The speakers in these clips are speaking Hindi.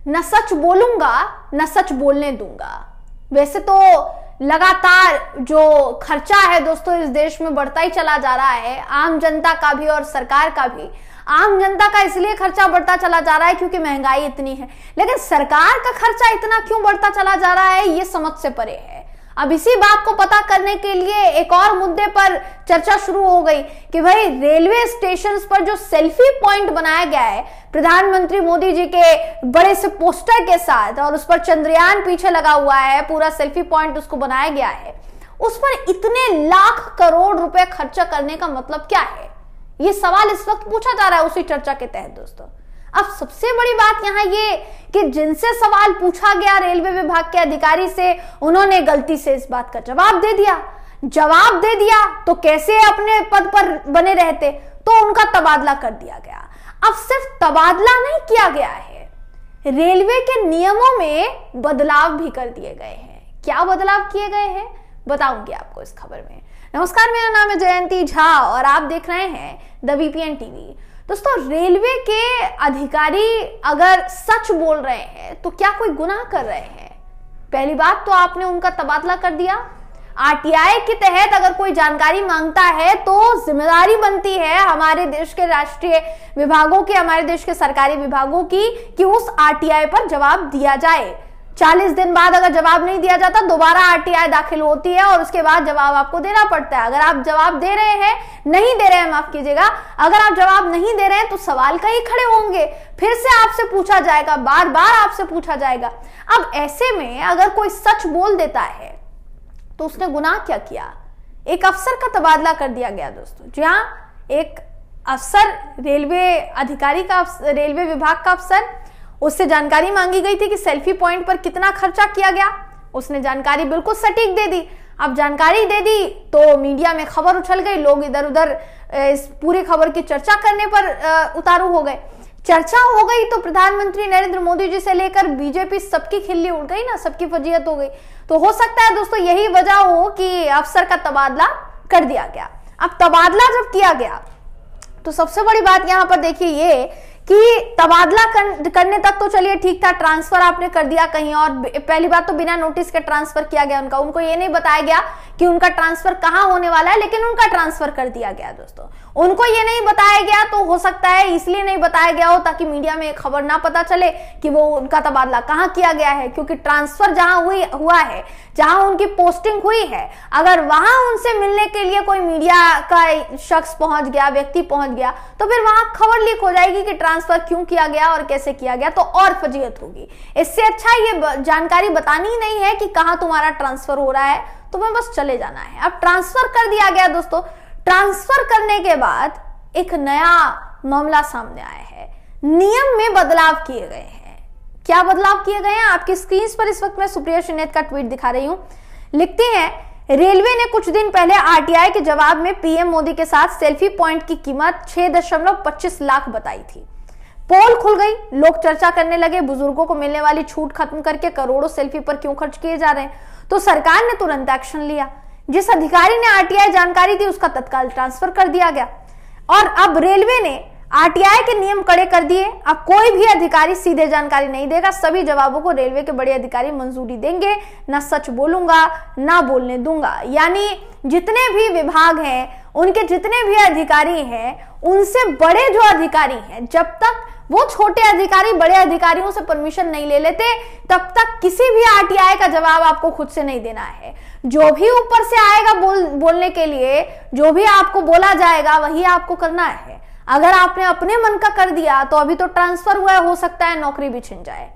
न सच बोलूंगा न सच बोलने दूंगा। वैसे तो लगातार जो खर्चा है दोस्तों इस देश में बढ़ता ही चला जा रहा है, आम जनता का भी और सरकार का भी। आम जनता का इसलिए खर्चा बढ़ता चला जा रहा है क्योंकि महंगाई इतनी है, लेकिन सरकार का खर्चा इतना क्यों बढ़ता चला जा रहा है ये समझ से परे है। अब इसी बात को पता करने के लिए एक और मुद्दे पर चर्चा शुरू हो गई कि भाई रेलवे स्टेशन पर जो सेल्फी पॉइंट बनाया गया है प्रधानमंत्री मोदी जी के बड़े से पोस्टर के साथ, और उस पर चंद्रयान पीछे लगा हुआ है, पूरा सेल्फी पॉइंट उसको बनाया गया है, उस पर इतने लाख करोड़ रुपए खर्चा करने का मतलब क्या है, ये सवाल इस वक्त पूछा जा रहा है उसी चर्चा के तहत दोस्तों। अब सबसे बड़ी बात यहाँ ये कि जिनसे सवाल पूछा गया रेलवे विभाग के अधिकारी से, उन्होंने गलती से इस बात का जवाब दे दिया तो कैसे अपने पद पर बने रहते, तो उनका तबादला कर दिया गया। अब सिर्फ तबादला नहीं किया गया है, रेलवे के नियमों में बदलाव भी कर दिए गए हैं। क्या बदलाव किए गए हैं बताऊंगी आपको इस खबर में। नमस्कार, मेरा नाम है जयंती झा और आप देख रहे हैं द वीपीएन टीवी। दोस्तों, रेलवे के अधिकारी अगर सच बोल रहे हैं तो क्या कोई गुनाह कर रहे हैं? पहली बात तो आपने उनका तबादला कर दिया। आरटीआई के तहत अगर कोई जानकारी मांगता है तो जिम्मेदारी बनती है हमारे देश के राष्ट्रीय विभागों की, हमारे देश के सरकारी विभागों की, कि उस आरटीआई पर जवाब दिया जाए। 40 दिन बाद अगर जवाब नहीं दिया जाता दोबारा आरटीआई दाखिल होती है और उसके बाद जवाब आपको देना पड़ता है। अगर आप जवाब दे रहे हैं, नहीं दे रहे हैं, माफ कीजिएगा, अगर आप जवाब नहीं दे रहे हैं तो सवाल कहीं खड़े होंगे, फिर से आपसे पूछा जाएगा, बार बार आपसे पूछा जाएगा। अब ऐसे में अगर कोई सच बोल देता है तो उसने गुनाह क्या किया? एक अफसर का तबादला कर दिया गया दोस्तों। जहां एक अफसर, रेलवे अधिकारी का, रेलवे विभाग का अफसर, उससे जानकारी मांगी गई थी कि सेल्फी पॉइंट पर कितना खर्चा किया गया, उसने जानकारी बिल्कुल सटीक दे दी। अब जानकारी दे दी तो मीडिया में खबर उछल गई, लोग इधर उधर इस पूरी खबर की चर्चा करने पर उतारू हो गए। चर्चा हो गई तो प्रधानमंत्री नरेंद्र मोदी जी से लेकर बीजेपी सबकी खिल्ली उड़ गई ना, सबकी फजीहत हो गई। तो हो सकता है दोस्तों यही वजह हो कि अफसर का तबादला कर दिया गया। अब तबादला जब किया गया तो सबसे बड़ी बात यहां पर देखिए ये कि तबादला करने तक तो चलिए ठीक था, ट्रांसफर आपने कर दिया कहीं और। पहली बात तो बिना नोटिस के ट्रांसफर किया गया उनको ये नहीं बताया गया कि उनका ट्रांसफर कहां होने वाला है, लेकिन उनका ट्रांसफर कर दिया गया दोस्तों। उनको ये नहीं बताया गया तो हो सकता है इसलिए नहीं बताया गया हो ताकि मीडिया में खबर ना पता चले कि वो उनका तबादला कहां किया गया है, क्योंकि ट्रांसफर जहां हुआ है, जहां उनकी पोस्टिंग हुई है, अगर वहां उनसे मिलने के लिए कोई मीडिया का शख्स पहुंच गया, व्यक्ति पहुंच गया, तो फिर वहां खबर लीक हो जाएगी कि ट्रांसफर क्यों किया गया और कैसे किया गया, तो और फजीहत होगी। इससे अच्छा ये जानकारी बतानी ही नहीं है कि कहां तुम्हारा ट्रांसफर हो रहा है, तुम्हें बस चले जाना है। अब ट्रांसफर कर दिया गया दोस्तों। ट्रांसफर करने के बाद एक नया मामला सामने आया है, नियम में बदलाव किए गए हैं। क्या बदलाव किए गए हैं? आपकी स्क्रीन पर इस वक्त मैं सुप्रिया श्रीनेत का ट्वीट दिखा रही हूं। लिखती हैं, रेलवे ने कुछ दिन पहले आरटीआई के जवाब में पीएम मोदी के साथ सेल्फी पॉइंट की कीमत 6.25 लाख बताई थी। पोल खुल गई, लोग चर्चा करने लगे, बुजुर्गों को मिलने वाली छूट खत्म करके करोड़ों सेल्फी पर क्यों खर्च किए जा रहे हैं। तो सरकार ने तुरंत एक्शन लिया। जिस अधिकारी ने आरटीआई जानकारी दी उसका तत्काल ट्रांसफर कर दिया गया। और अब रेलवे ने आरटीआई के नियम कड़े कर दिए। अब कोई भी अधिकारी सीधे जानकारी नहीं देगा, सभी जवाबों को रेलवे के बड़े अधिकारी मंजूरी देंगे। ना सच बोलूंगा ना बोलने दूंगा, यानी जितने भी विभाग हैं, उनके जितने भी अधिकारी हैं, उनसे बड़े जो अधिकारी हैं, जब तक वो छोटे अधिकारी बड़े अधिकारियों से परमिशन नहीं ले लेते तब तक किसी भी आरटीआई का जवाब आपको खुद से नहीं देना है। जो भी ऊपर से आएगा बोलने के लिए, जो भी आपको बोला जाएगा वही आपको करना है। अगर आपने अपने मन का कर दिया तो अभी तो ट्रांसफर हुआ है, हो सकता है नौकरी भी छिन जाए,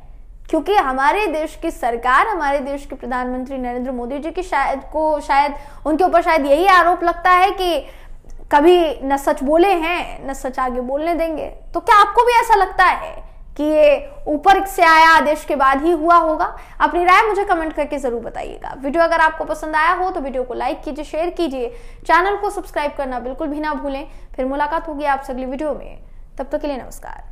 क्योंकि हमारे देश की सरकार, हमारे देश के प्रधानमंत्री नरेंद्र मोदी जी की शायद उनके ऊपर शायद यही आरोप लगता है कि कभी न सच बोले हैं न सच आगे बोलने देंगे। तो क्या आपको भी ऐसा लगता है कि ये ऊपर से आया आदेश के बाद ही हुआ होगा? अपनी राय मुझे कमेंट करके जरूर बताइएगा। वीडियो अगर आपको पसंद आया हो तो वीडियो को लाइक कीजिए, शेयर कीजिए, चैनल को सब्सक्राइब करना बिल्कुल भी ना भूलें। फिर मुलाकात होगी आपसे अगली वीडियो में, तब तक के लिए नमस्कार।